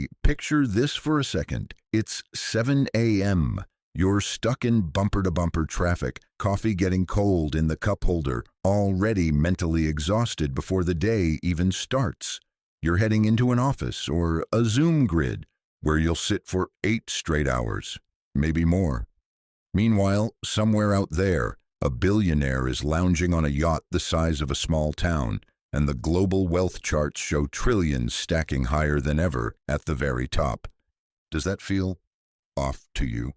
Okay, picture this for a second. It's 7 a.m. You're stuck in bumper-to-bumper traffic, coffee getting cold in the cup holder, already mentally exhausted before the day even starts. You're heading into an office or a Zoom grid where you'll sit for 8 straight hours, maybe more. Meanwhile, somewhere out there, a billionaire is lounging on a yacht the size of a small town, and the global wealth charts show trillions stacking higher than ever at the very top. Does that feel off to you?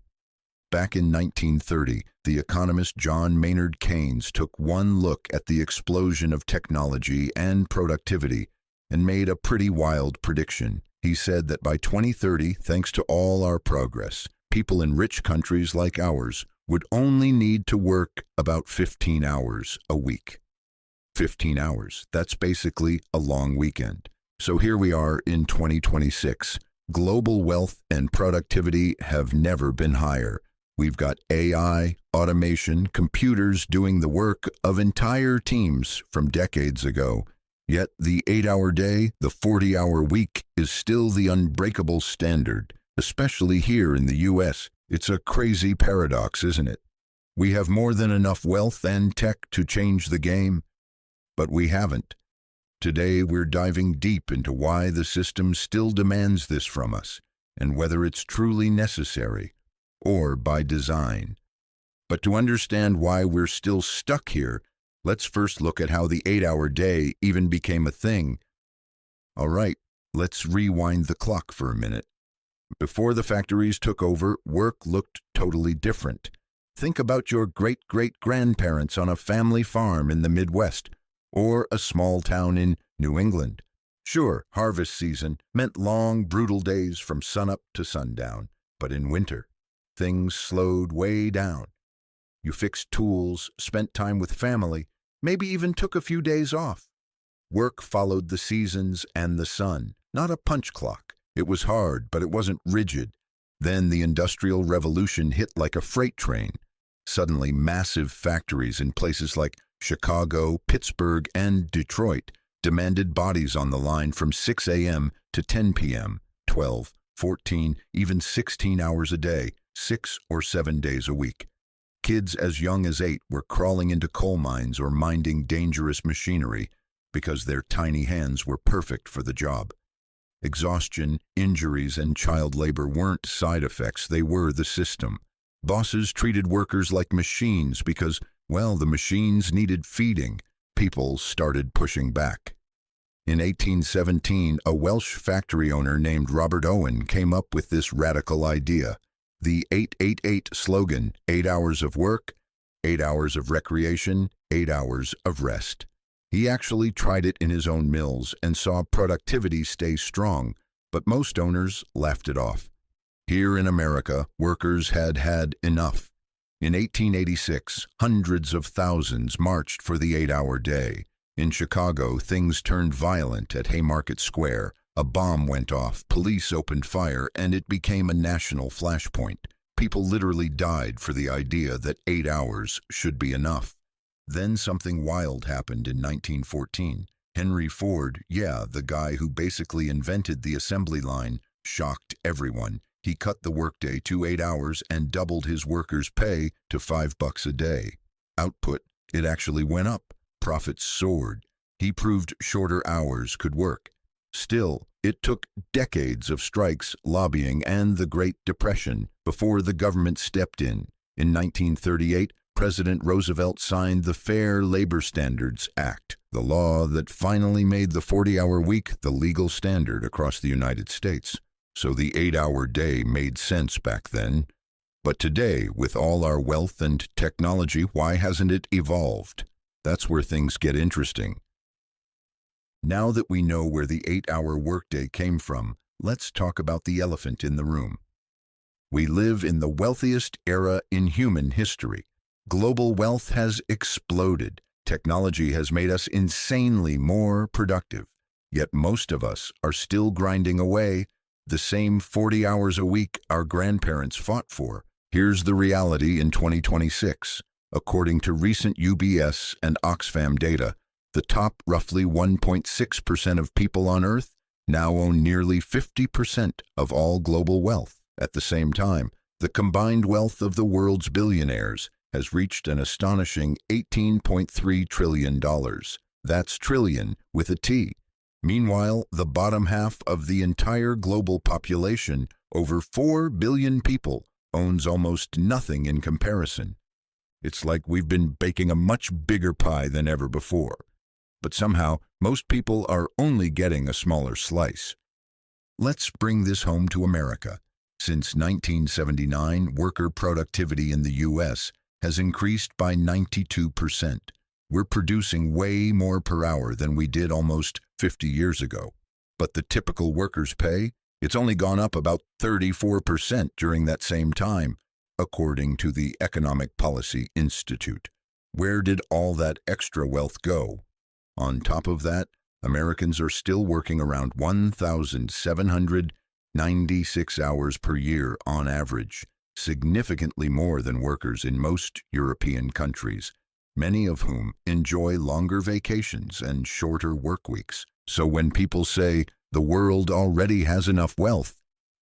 Back in 1930, the economist John Maynard Keynes took one look at the explosion of technology and productivity and made a pretty wild prediction. He said that by 2030, thanks to all our progress, people in rich countries like ours would only need to work about 15 hours a week. 15 hours, that's basically a long weekend. So here we are in 2026. Global wealth and productivity have never been higher. We've got AI, automation, computers doing the work of entire teams from decades ago. Yet the 8-hour day, the 40-hour week is still the unbreakable standard, especially here in the US. It's a crazy paradox, isn't it? We have more than enough wealth and tech to change the game, but we haven't. Today we're diving deep into why the system still demands this from us, and whether it's truly necessary, or by design. But to understand why we're still stuck here, let's first look at how the 8-hour day even became a thing. All right, let's rewind the clock for a minute. Before the factories took over, work looked totally different. Think about your great-great-grandparents on a family farm in the Midwest, or a small town in New England. Sure, harvest season meant long, brutal days from sunup to sundown, but in winter, things slowed way down. You fixed tools, spent time with family, maybe even took a few days off. Work followed the seasons and the sun, not a punch clock. It was hard, but it wasn't rigid. Then the Industrial Revolution hit like a freight train. Suddenly, massive factories in places like Chicago, Pittsburgh, and Detroit demanded bodies on the line from 6 a.m. to 10 p.m., 12, 14, even 16 hours a day, 6 or 7 days a week. Kids as young as 8 were crawling into coal mines or minding dangerous machinery because their tiny hands were perfect for the job. Exhaustion, injuries, and child labor weren't side effects, they were the system. Bosses treated workers like machines because, well, the machines needed feeding. People started pushing back. In 1817, a Welsh factory owner named Robert Owen came up with this radical idea. The 888 slogan, 8 hours of work, 8 hours of recreation, 8 hours of rest. He actually tried it in his own mills and saw productivity stay strong, but most owners laughed it off. Here in America, workers had had enough. In 1886, hundreds of thousands marched for the 8-hour day. In Chicago, things turned violent at Haymarket Square. A bomb went off, police opened fire, and it became a national flashpoint. People literally died for the idea that 8 hours should be enough. Then something wild happened in 1914. Henry Ford, the guy who basically invented the assembly line, shocked everyone. He cut the workday to 8 hours and doubled his workers' pay to $5 a day. Output, it actually went up. Profits soared. He proved shorter hours could work. Still, it took decades of strikes, lobbying, and the Great Depression before the government stepped in. In 1938, President Roosevelt signed the Fair Labor Standards Act, the law that finally made the 40-hour week the legal standard across the United States. So the 8-hour day made sense back then. But today, with all our wealth and technology, why hasn't it evolved? That's where things get interesting. Now that we know where the 8-hour workday came from, let's talk about the elephant in the room. We live in the wealthiest era in human history. Global wealth has exploded. Technology has made us insanely more productive. Yet most of us are still grinding away the same 40 hours a week our grandparents fought for. Here's the reality in 2026. According to recent UBS and Oxfam data, the top roughly 1.6% of people on Earth now own nearly 50% of all global wealth. At the same time, the combined wealth of the world's billionaires has reached an astonishing $18.3 trillion. That's trillion with a T. Meanwhile, the bottom half of the entire global population, over 4 billion people, owns almost nothing in comparison. It's like we've been baking a much bigger pie than ever before. But somehow, most people are only getting a smaller slice. Let's bring this home to America. Since 1979, worker productivity in the U.S. has increased by 92%. We're producing way more per hour than we did almost 50 years ago. But the typical worker's pay, it's only gone up about 34% during that same time, according to the Economic Policy Institute. Where did all that extra wealth go? On top of that, Americans are still working around 1,796 hours per year on average, significantly more than workers in most European countries, many of whom enjoy longer vacations and shorter work weeks. So when people say the world already has enough wealth,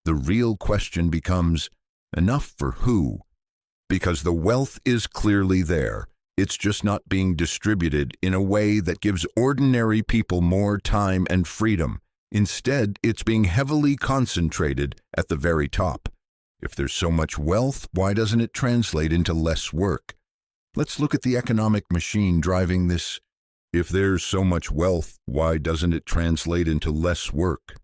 the real question becomes, enough for who? Because the wealth is clearly there. It's just not being distributed in a way that gives ordinary people more time and freedom. Instead, it's being heavily concentrated at the very top. If there's so much wealth, why doesn't it translate into less work? Let's look at the economic machine driving this. If there's so much wealth, why doesn't it translate into less work?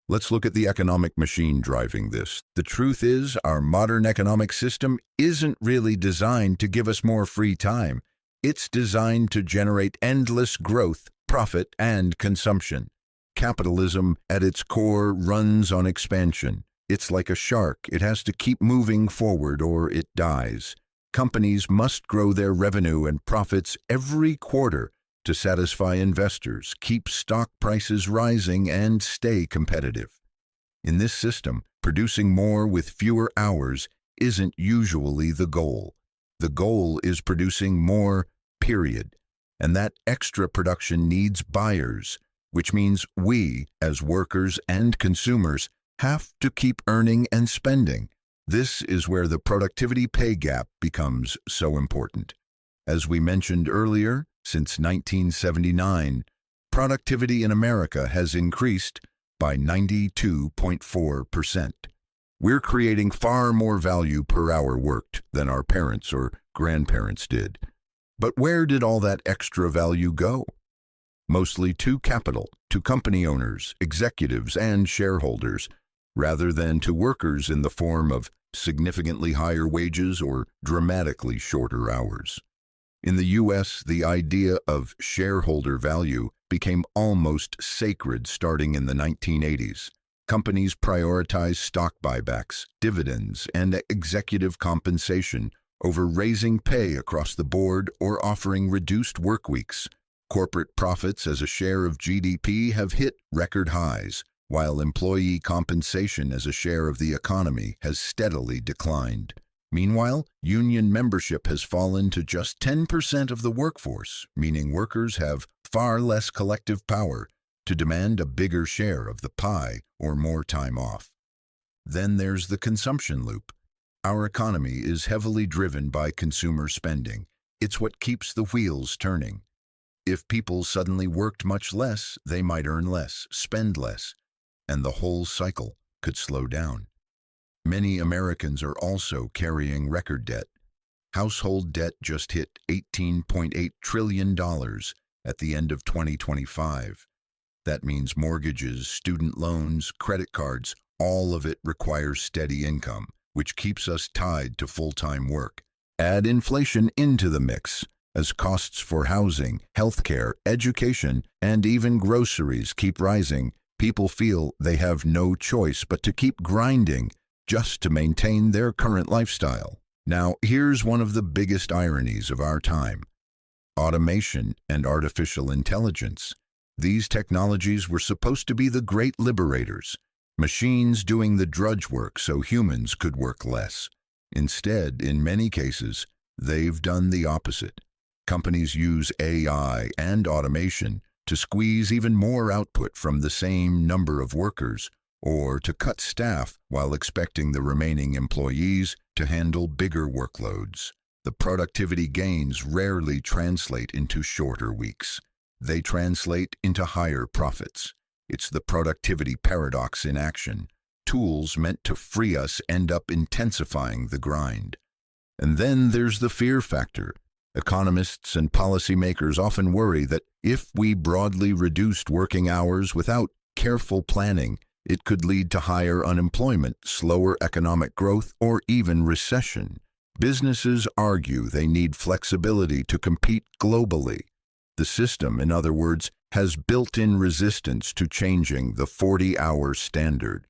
Let's look at the economic machine driving this. The truth is, our modern economic system isn't really designed to give us more free time. It's designed to generate endless growth, profit, and consumption. Capitalism, at its core, runs on expansion. It's like a shark. It has to keep moving forward or it dies. Companies must grow their revenue and profits every quarter to satisfy investors, keep stock prices rising, and stay competitive. In this system, producing more with fewer hours isn't usually the goal. The goal is producing more, period. And that extra production needs buyers, which means we, as workers and consumers, have to keep earning and spending. This is where the productivity pay gap becomes so important. As we mentioned earlier, since 1979, productivity in America has increased by 92.4%. We're creating far more value per hour worked than our parents or grandparents did. But where did all that extra value go? Mostly to capital, to company owners, executives, and shareholders, rather than to workers in the form of significantly higher wages or dramatically shorter hours. In the U.S., the idea of shareholder value became almost sacred starting in the 1980s. Companies prioritized stock buybacks, dividends, and executive compensation over raising pay across the board or offering reduced work weeks. Corporate profits as a share of GDP have hit record highs, while employee compensation as a share of the economy has steadily declined. Meanwhile, union membership has fallen to just 10% of the workforce, meaning workers have far less collective power to demand a bigger share of the pie or more time off. Then there's the consumption loop. Our economy is heavily driven by consumer spending. It's what keeps the wheels turning. If people suddenly worked much less, they might earn less, spend less, and the whole cycle could slow down. Many Americans are also carrying record debt. Household debt just hit $18.8 trillion at the end of 2025. That means mortgages, student loans, credit cards, all of it requires steady income, which keeps us tied to full-time work. Add inflation into the mix, as costs for housing, healthcare, education, and even groceries keep rising. People feel they have no choice but to keep grinding just to maintain their current lifestyle. Now, here's one of the biggest ironies of our time: automation and artificial intelligence. These technologies were supposed to be the great liberators, machines doing the drudge work so humans could work less. Instead, in many cases, they've done the opposite. Companies use AI and automation to squeeze even more output from the same number of workers, or to cut staff while expecting the remaining employees to handle bigger workloads. The productivity gains rarely translate into shorter weeks. They translate into higher profits. It's the productivity paradox in action. Tools meant to free us end up intensifying the grind. And then there's the fear factor. Economists and policymakers often worry that if we broadly reduced working hours without careful planning, it could lead to higher unemployment, slower economic growth, or even recession. Businesses argue they need flexibility to compete globally. The system, in other words, has built-in resistance to changing the 40-hour standard.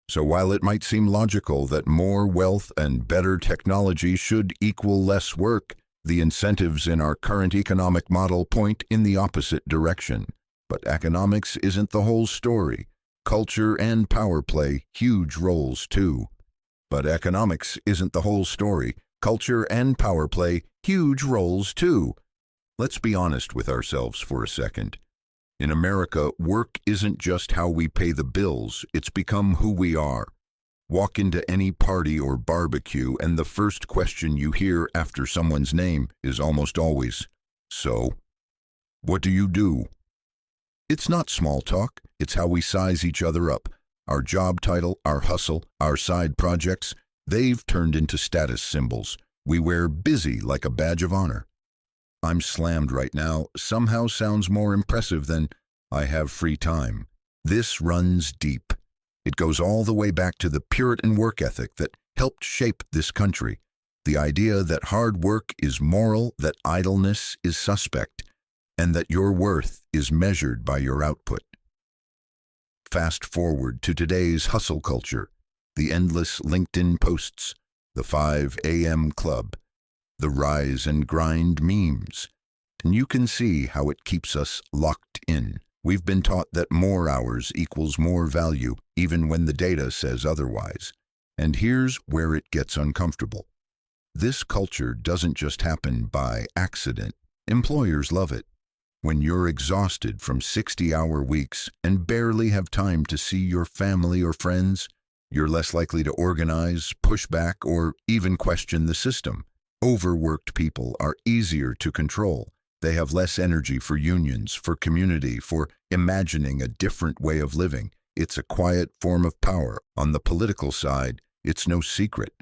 So while it might seem logical that more wealth and better technology should equal less work, the incentives in our current economic model point in the opposite direction. But economics isn't the whole story. Culture and power play huge roles too. But economics isn't the whole story. Culture and power play huge roles too. Let's be honest with ourselves for a second. In America, work isn't just how we pay the bills, it's become who we are. Walk into any party or barbecue and the first question you hear after someone's name is almost always, "So, what do you do?" It's not small talk, it's how we size each other up. Our job title, our hustle, our side projects, they've turned into status symbols. We wear busy like a badge of honor. "I'm slammed right now" somehow sounds more impressive than "I have free time." This runs deep. It goes all the way back to the Puritan work ethic that helped shape this country. The idea that hard work is moral, that idleness is suspect, and that your worth is measured by your output. Fast forward to today's hustle culture, the endless LinkedIn posts, the 5 a.m. club, the rise and grind memes, and you can see how it keeps us locked in. We've been taught that more hours equals more value, even when the data says otherwise. And here's where it gets uncomfortable. This culture doesn't just happen by accident. Employers love it. When you're exhausted from 60-hour weeks and barely have time to see your family or friends, you're less likely to organize, push back, or even question the system. Overworked people are easier to control. They have less energy for unions, for community, for imagining a different way of living. It's a quiet form of power. On the political side, it's no secret.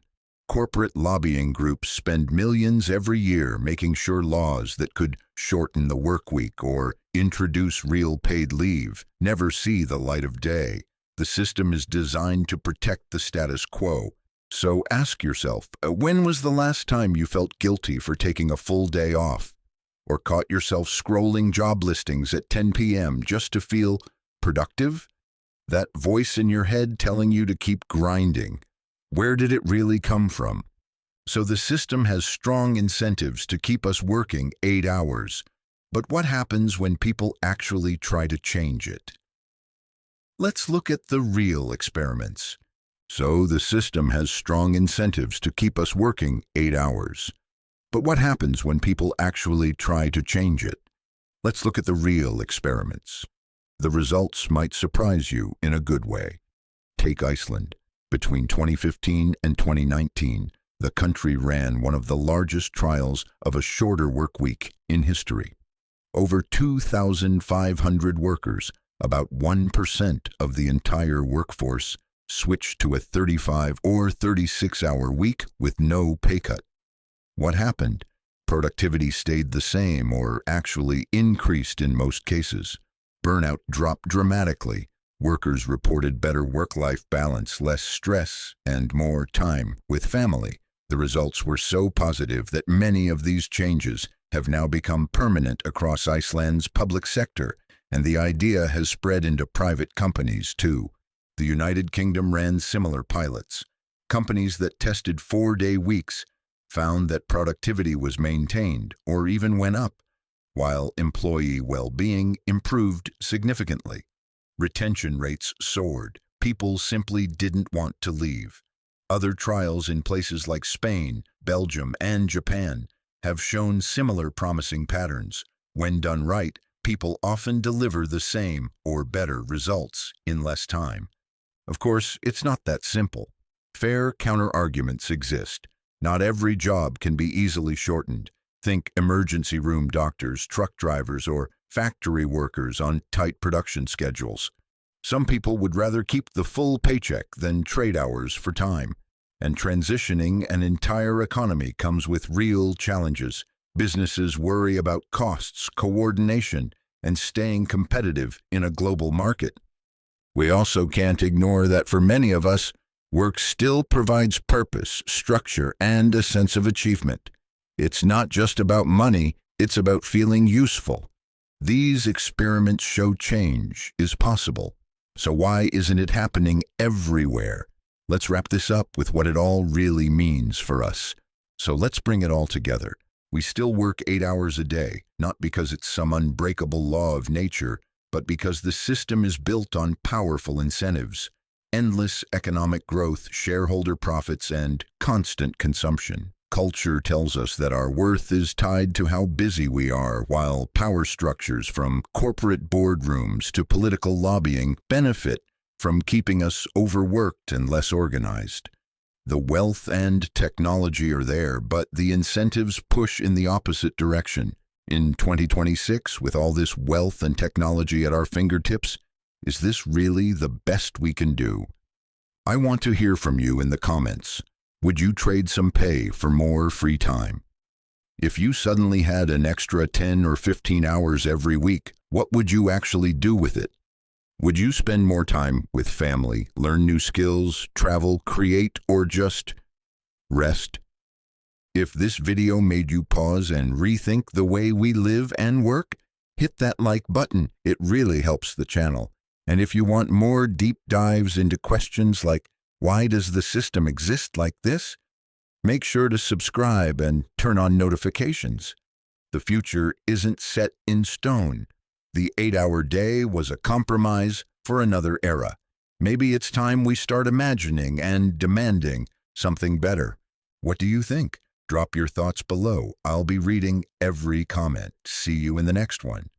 Corporate lobbying groups spend millions every year making sure laws that could shorten the work week or introduce real paid leave never see the light of day. The system is designed to protect the status quo. So ask yourself, when was the last time you felt guilty for taking a full day off? Or caught yourself scrolling job listings at 10 p.m. just to feel productive? That voice in your head telling you to keep grinding. Where did it really come from? So the system has strong incentives to keep us working 8 hours. But what happens when people actually try to change it? Let's look at the real experiments. So the system has strong incentives to keep us working 8 hours. But what happens when people actually try to change it? Let's look at the real experiments. The results might surprise you in a good way. Take Iceland. Between 2015 and 2019, the country ran one of the largest trials of a shorter work week in history. Over 2,500 workers, about 1% of the entire workforce, switched to a 35 or 36-hour week with no pay cut. What happened? Productivity stayed the same or actually increased in most cases. Burnout dropped dramatically. Workers reported better work-life balance, less stress, and more time with family. The results were so positive that many of these changes have now become permanent across Iceland's public sector, and the idea has spread into private companies too. The United Kingdom ran similar pilots. Companies that tested 4-day weeks found that productivity was maintained or even went up, while employee well-being improved significantly. Retention rates soared. People simply didn't want to leave. Other trials in places like Spain, Belgium, and Japan have shown similar promising patterns. When done right, people often deliver the same or better results in less time. Of course, it's not that simple. Fair counter-arguments exist. Not every job can be easily shortened. Think emergency room doctors, truck drivers, or factory workers on tight production schedules. Some people would rather keep the full paycheck than trade hours for time. And transitioning an entire economy comes with real challenges. Businesses worry about costs, coordination, and staying competitive in a global market. We also can't ignore that for many of us, work still provides purpose, structure, and a sense of achievement. It's not just about money, it's about feeling useful. These experiments show change is possible. So why isn't it happening everywhere? Let's wrap this up with what it all really means for us. So let's bring it all together. We still work 8 hours a day, not because it's some unbreakable law of nature, but because the system is built on powerful incentives, endless economic growth, shareholder profits, and constant consumption. Culture tells us that our worth is tied to how busy we are, while power structures from corporate boardrooms to political lobbying benefit from keeping us overworked and less organized. The wealth and technology are there, but the incentives push in the opposite direction. In 2026, with all this wealth and technology at our fingertips, is this really the best we can do? I want to hear from you in the comments. Would you trade some pay for more free time? If you suddenly had an extra 10 or 15 hours every week, what would you actually do with it? Would you spend more time with family, learn new skills, travel, create, or just rest? If this video made you pause and rethink the way we live and work, hit that like button. It really helps the channel. And if you want more deep dives into questions like, why does the system exist like this? Make sure to subscribe and turn on notifications. The future isn't set in stone. The 8-hour day was a compromise for another era. Maybe it's time we start imagining and demanding something better. What do you think? Drop your thoughts below. I'll be reading every comment. See you in the next one.